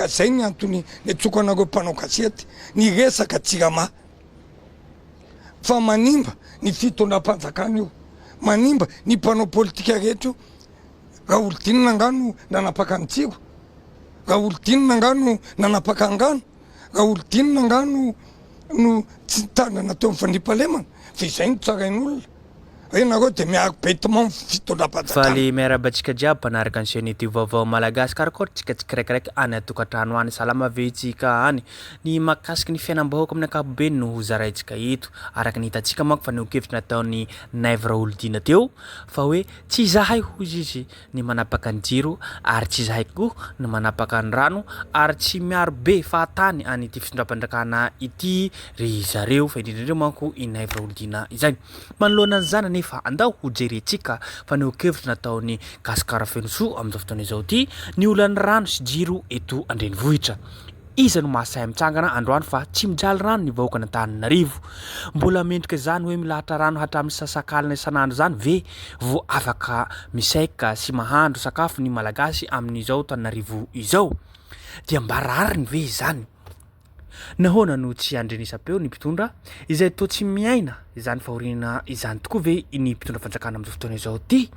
ka zay ny antony ny atsokanareo mpanao kasety ny resaka tsirama fa manimba ny fitondram-panjakana io manimba ny mpanao politika rehetra io Raholidina ngano nanapaka ny Jiro Raholidina ngano nanapaka angano Raholidina ngano no tsy tanana teo amin'ny fandriampahalemana fa izay no tsarain'olona nareo de miaro betement fitondram-panjakana. Faly miarabantsika jiaby mpanaraka ny chaîne YouTube vaovao malagasy karakôry tsika tsikiraikaraiky any atokantrano any salama vetsika any ny makasiky ny fiainam-bahoaka amin'ny ankapobeny no zaraintsika eto araka ny hitantsika manko fa nokevitra nataony Naivo Raholidina teo fa hoe tsy zahay hozy izy ny manapaka ny Jiro ary tsy zahay koa ny manapaka ny rano ary tsy miaro be fahatany any ity fitondram-panjakana ity ry zareo fa indrindrindreo manko i Naivo Raholidina izay manoloana zany nefa andao ho jerentsika fa nokevitra nataony Gascar Fenosoa amin'izao fotoana izao ity ny olan'ny rano sy Jiro eto andrenivohitra iza no mahasahy mitsangana androany fa tsy mijaly rano ny vahoaka n'Antananarivo mbola mendrika zany hoe milahatra rano hatramin'ny sasakalina isan'andro zany ve vo afaka misaika sy mahandro sakafo ny malagasy amin'izao Antananarivo izao dia mba rariny ve zany nahoana no tsy andrenisam-peo ny mpitondra izay toa tsy miaina izany fahoriana izany tokoa ve ny mpitondra fanjakana amin'izao fotoana izao ty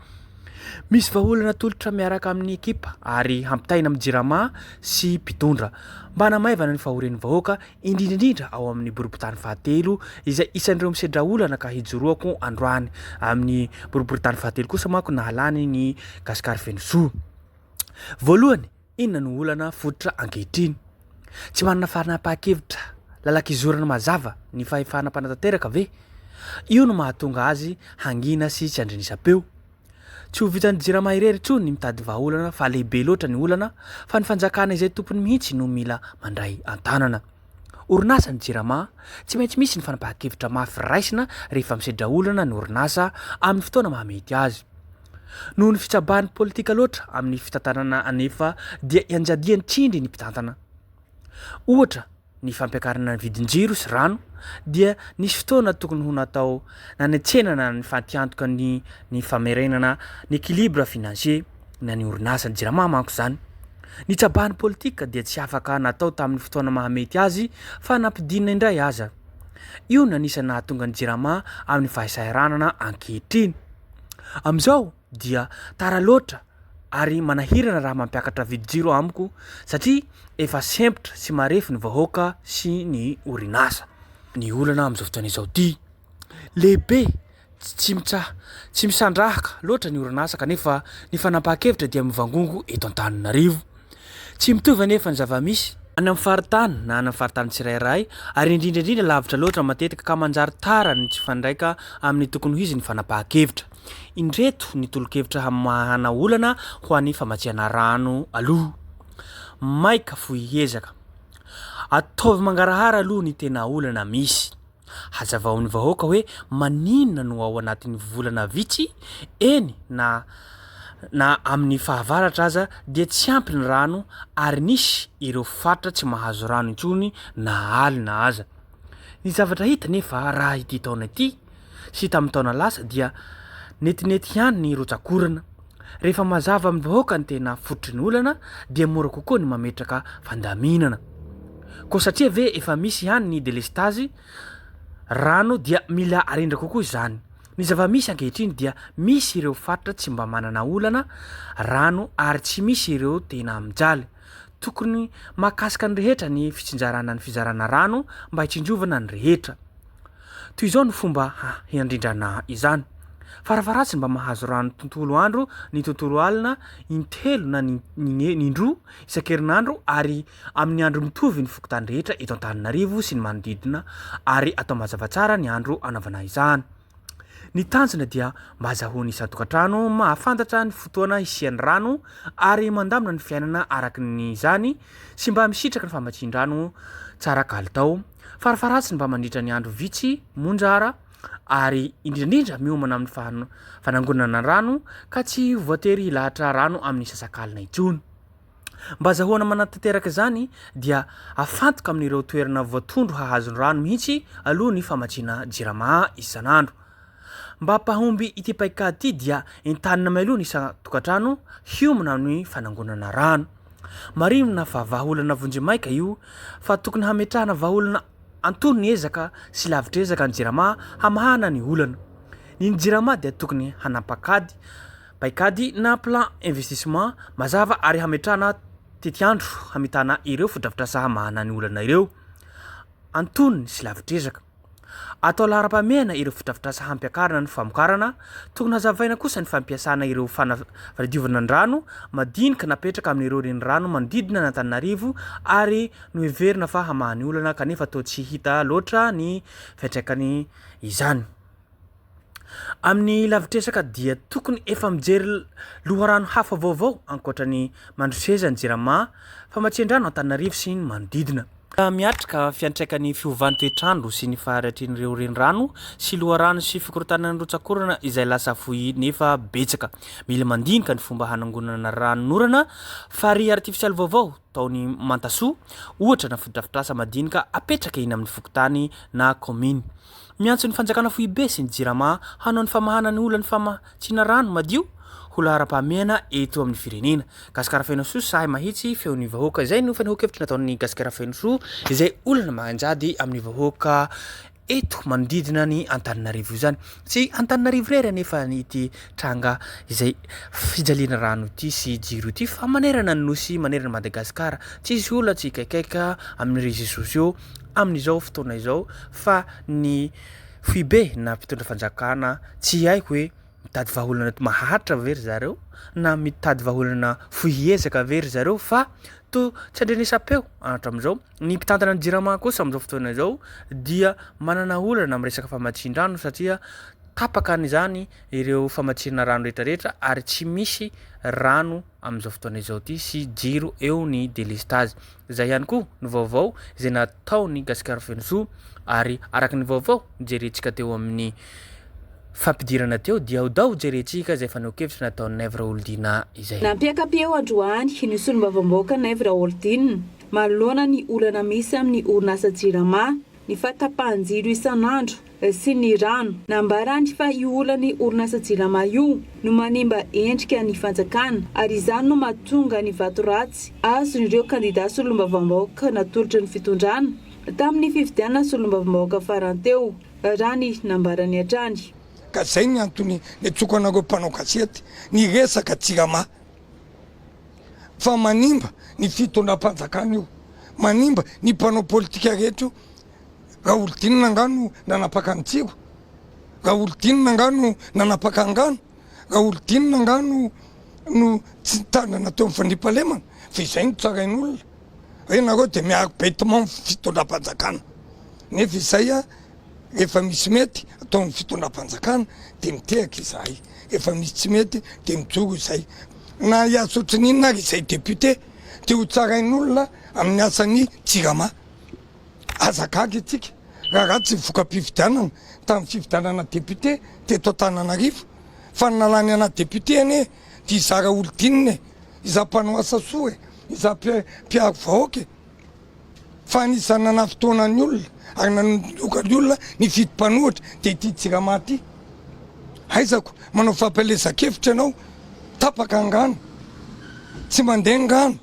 misy vahaolana tolotra miaraka amin'ny ekipa ary hampitaina amin'ny jirama sy mpitondra mba hanamaivana ny fahorian'ny vahoaka indrindrindrindra ao amin'ny boriboritany fahatelo izay isan'ireo misedra olana ka hijoroako androany amin'ny boriboritany fahatelo kosa manko nahalany ny Gascar Fenosoa voalohany inona no olana fototra ankehitriny tsy manana fanapakevitra lalakizorana mazava ny fahefana mpanatateraka ve io no mahatonga azy hangina sy tsy andrenisam-peo tsy ho vitan'ny jirama irery tsony ny mitady vahaolana fa lehibe loatra ny olana fa ny fanjakana izay tompony mihitsy no mila mandray antanana orinasa ny jirama tsy maintsy misy ny fanapakevitra mafy raisina rehefa misedra olana ny orinasa amin'ny fotoana mahamety azy noho ny fitsabahan'ny politika loatra amin'ny fitantanana anefa dia ianjadiany tsindry ny mpitantana ohatra ny fampiakarana ny vidin-jiro sy rano dia nisy fotoana tokony ho natao nanetsenana ny fantiantoka ny famerenana ny équilibre financier na ny orinasa ny jirama manko zany ny tsabahan'ny politika dia tsy afaka natao tamin'ny fotoana mahamety azy fa nampidinina indray aza io no anisany nahatonga ny jirama amin'ny fahasahiranana ankehitriny amin'izao dia tara loatra ary manahirana raha mampiakatra vidin-jiro amiko satria efa sempotra sy marefy ny vahoaka sy ny orinasa ny olana amin'izao fotoana izao ty lehibe tsy misandrahaka loatra ny orinasa kanefa ny fanapakevitra dia mivangongo eto Antananarivo tsy mitovy anefa ny zava-misy any amin'ny faritany na any amin'ny faritany tsirairay ary indrindrindrindra lavitra loatra matetika ka manjary tara ny tsy fandraika amin'ny tokony ho izy ny fanapakevitra indreto ny tolo-kevitra hamahana olana ho an'ny famatsiana rano aloha maika fohihezaka ataovy mangarahara aloha ny tena olana misy hazavaon'ny vahoaka hoe maninona no ao anatin'ny volana vitsy eny na amin'ny fahavaratra aza dia tsy ampy ny rano ary nisy ireo fatra tsy mahazo rano intsony na alina aza ny zavatra hita nefa raha ity taona ity sy tamin'ny taona lasa dia netinety ihany ny rotsakorana rehefa mazava amin'ny vahoaka ny tena fototry ny olana dia mora kokoa ny mametraka fandaminana koa satria ve efa misy ihany ny delestage rano dia mila arindra kokoa izany ny zava-misy ankehitriny dia misy ireo fatra tsy mba manana olana rano ary tsy misy ireo tena mijaly tokony mahakasika ny rehetra ny fitsinjarana ny fizarana rano mba hitsinjovana ny rehetra toy izao ny fomba hiandrindrana izany farafaratsy mba mahazo rano tontolo andro ny tontolo alina intelo na nindroa isan-kerinandro ary amin'ny andro mitovy ny fokotany rehetra eto Antananarivo sy ny manodidina ary atao mazava tsara ny andro anaovana izany ny tanjona dia mba azahoany isan-tokantrano mahafantatra ny fotoana isian'ny rano ary mandamina ny fiainana araka ny izany sy mba misitraka ny famatsin-drano tsara kalitao farafaratsy mba mandritra ny andro vitsy monjara ary indrindrindra miomana amin'ny fanangonana rano ka tsy voatery ilahatra rano amin'ny sasakalina intsony mba azahoana manatanteraka zany dia afantoka amin'ireo toerana voatondro hahazony rano mihitsy aloha ny famatsiana jirama isan'andro mba hampahomby ity paikady ity dia entanina may aloha ny isan-tokantrano hiomana amin'ny fanangonana rano marimina fa vahaolana vonjemaika io fa tokony hametrahana vahaolana antony ny ezaka sy lavitra ezaka ny jirama hamahana ny olana. Ny jirama dia tokony hanapakady paikady na plan investissement mazava ary hametrahana tetiandro hamitana ireo fodrafitrasa hamahana ny olana ireo antony sy lavitra ezaka. Atao lahara-pahamehana ireo fodrafitrasa hampiakarana ny famokarana. Tokony hazavaina kosa ny fampiasana ireo fanadiovana ny rano madinika napetraka amin'ireo reny rano manodidina n'Antananarivo ary noheverina fa hamahany olana kanefa toa tsy hita loatra ny fiantraikany izany. Amin'ny lavitra ezaka dia tokony efa mijery loharano hafa vaovao ankoatrany mandroseza ny jirama famatsin-drano Antananarivo sy ny manodidina. Miatrika fiantraikany fiovany toetrandro sy ny faharatrin'ireo renirano sy loharano sy fikorotanana ny rotsakorana izay lasa fohy nefa betsaka. Mila mandinika ny fomba hanangonana ranonorana fary artifisialy vaovao taony mantasoa ohatra na fodrafitrasa madinika apetraka iny amin'ny fokotany na commune. Miantso ny fanjakana fohy be sy ny jirama hanao ny famahana ny olany famatsiana rano madio ho lahara-pahamehana eto amin'ny firenena. Gascar Fenosoa sahay mahitsy feon'ny Vahoaka. Izay no fanahoan-kevitra nataon'ny Gascar Fenosoa izay olana manjady amin'ny Vahoaka eto manodidina ny Antananarivo izany. Tsy Antananarivo rery nefa ity tranga izay fijaliana rano ity sy Jiro ity fa manerana ny nosy manerana Madagasikara. Tsisy olona tsy kaikaiky amin'ny réseaux sociaux amin'izao fotoana izao fa ny foibe na mpitondra fanjakana tsy haiko hoe mitady vahaolana maharitra very zareo na mitady vahaolana fohy ezaka very zareo fa to tsy andrenesapeo hatram'izao. Ny mpitantana ny jirama kosa amin'izao fotoana izao dia manana olana amin'ny resaka famatsin-drano satria tapaka n'izany ireo famatsirana rano rehetrarehetra ary tsy misy rano amin'izao fotoana izao ty sy Jiro eo ny délestage. Izay ihany koa ny vaovao izay nataony Gascar Fenosoa ary araka ny vaovao jerentsika teo amin'ny fampidirana teo dia odao jerentsika izay fanahoan-kevitra nataony Naivo Raholidina izay. Nampiaka-peo androany ny solombavam-bahoaka Naivo Raholidina manoloana ny olana misy amin'ny orinasa jirama ny fatapahan-jiro isan'andro sy ny rano. Nambarany fa io olany orinasa jirama io no manimba endrika ny fanjakana ary izany no mahatonga ny vato ratsy azon'ireo kandida solombavam-bahoaka natolotra ny fitondrana tamin'ny fifidianana solombavam-bahoaka faranteo raha ny nambarany hatrany. Ka zay ny antony netsokanareo mpanao kasety ny resaka jirama fa manimba ny fitondram-panjakana io, manimba ny mpanao politika rehetra io. Raholidina angano nanapaka ny tsiro, Raholidina angano nanapaka angano, Raholidina angano no tsy tanana teo amin'ny fandriampahalemana fa izay no tsarain'olona. Renareo dia miaro bêtement fitondram-panjakana nefa izay efa misy mety ataon'ny fitondram-panjakana dia miteraka izahay, efa misy tsy mety dia mijoro izay. Na hiasotry n'inona ary izay député dia ho tsarain'olona amin'ny asan'ny jirama. Azakaky itsika raha tsy voka-pifidianana tamin'ny fifidianana député teto Antananarivo fa nalany ana député ane dia iza Raholidina iza mpanao asa soa iza mpiaro vahoaka fa anisany nanafotoana ny olona ary nanoka ny olona ny fidim-panohatra dia ity jirama ty. Aizako manao fampalezan-kevitra ianao tapaka angano tsy mandeha angano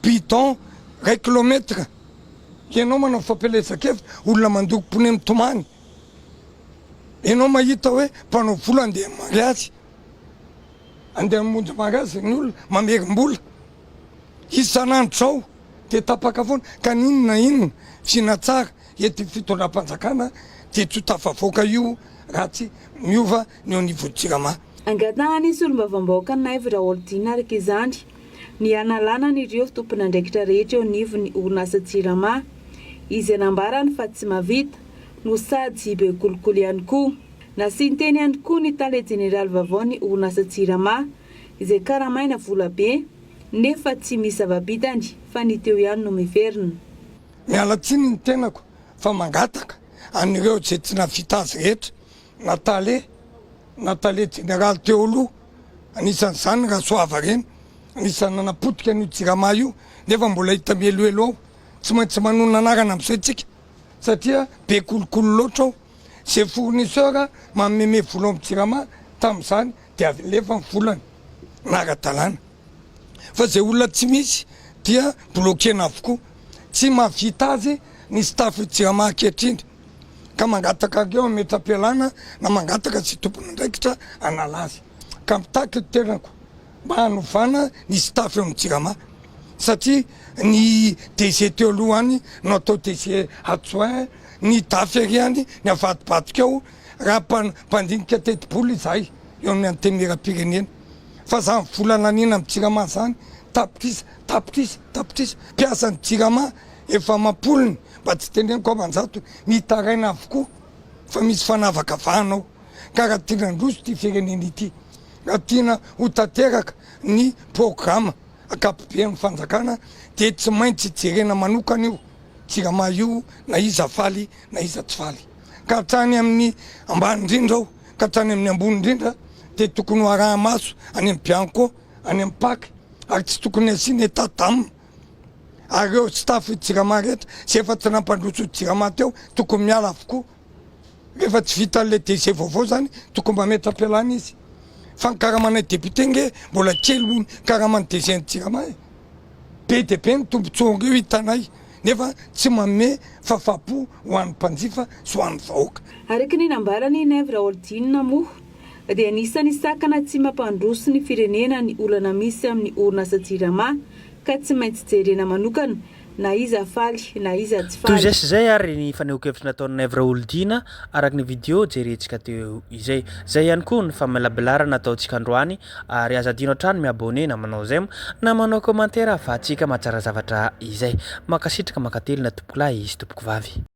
bidon 1 kilometra ianao manao fampalezan-kevitra olona mandoko pone mitomany ianao mahita hoe mpanao vola andeha mariazy andeha monjy mariazy ny olona mamerim-bola isan'andro zao dia tapaka foana ka ninona finatsara ety fitondram-panjakana dia tsy ho tafavoaka io raha tsy miova ny au niveau jirama. Angatahany solombavam-bahoaka Naivo Raholidina araka izany ny analana n'ireo tompon'andraikitra rehetra eo anivon'ny orinasa jirama izay nambarany fa tsy mavita no sady be kolokolo ihany koa. Nasinteny ihany koa ny tale jeneraly vaovao ny orinasa jirama izay karamaina vola be nefa tsy misy zava-bitany fa ny teo ihany no miverina. Miala tsiny ny tenako fa mangataka an'ireo izay tsy navita azy rehetra natale jeneraly teo aloha anisan'izany Rasoava reny anisan'ny nanapotika ny jirama io nefa mbola hita mieloelo ao tsy maintsy manona anarana amin'izay tsika satria be kolokolo loatra ao. Zay fournisseur mameme vola amin'ny jirama tamin'izany dia avy lefa ny volany nara-dalàna fa zay olona tsy misy dia blokena avokoa tsy mahavita azy ny staff jirama ankehitrindry ka mangataka eo mety ampialana na mangataka sy tompony ndraikitra analazy ka mitaky toerako mba hanovana ny staff eo amin'ny jirama satria ny DG teo alohany no atao DG adjoint ny daferiany ny avadibadika eo raha mpandinika teti-bola izay eo amin'ny antenera-pirenena fa za volana nina amin'ny jirama zany tapitrisa mpiasany jirama efa mampolony mba tsy teneniko amanjato mitaraina avokoa fa misy fanavaka vahanao ka raha tiana ndroso ty firenena ity raha tiana ho tanteraka ny programme akapobean'ny fanjakana de tsy maintsy jerena manokana io jirama io na iza faly na iza tsy faly ka hatrany amin'ny ambany indrindra ao ka hatrany amin'ny ambony indrindra de tokony ho araha maso any amin'ny bianco any amin'ny paky ary tsy tokony asiny etadamina ary eo staff jirama rehetra sy efa tsy nampandroso jirama teo tokony miala avokoa rehefa tsy vita an'le DG vaovao zany tokony mba mety ampialana izy fa ny karamanay député nge mbola kely ony karamany DG ny jirama be de be ny tombontsoa reo hitanay nefa tsy manome fahafapo ho an'ny mpanjifa sy ho an'ny vahoaka araka ny nambarany Naivo Raholidina moa dia anisany sakana tsy mampandroso ny firenena ny olana misy amin'ny orinasa jirama ka tsy maintsy jerena manokana na iza faly na iza tsy faly. Toy zay ary ny faneho-kevitra nataon'ny Naivo Raholidina araka ny vidéo jerentsika teo izay. Zay ihany koa ny famelabelarana nataontsika androany ary aza adino hatrany miabone na manao zay na manao commentaire ahafahantsika mahatsara zavatra izay. Makasitraka makatelina tompoko lahy izy tompoko vavy.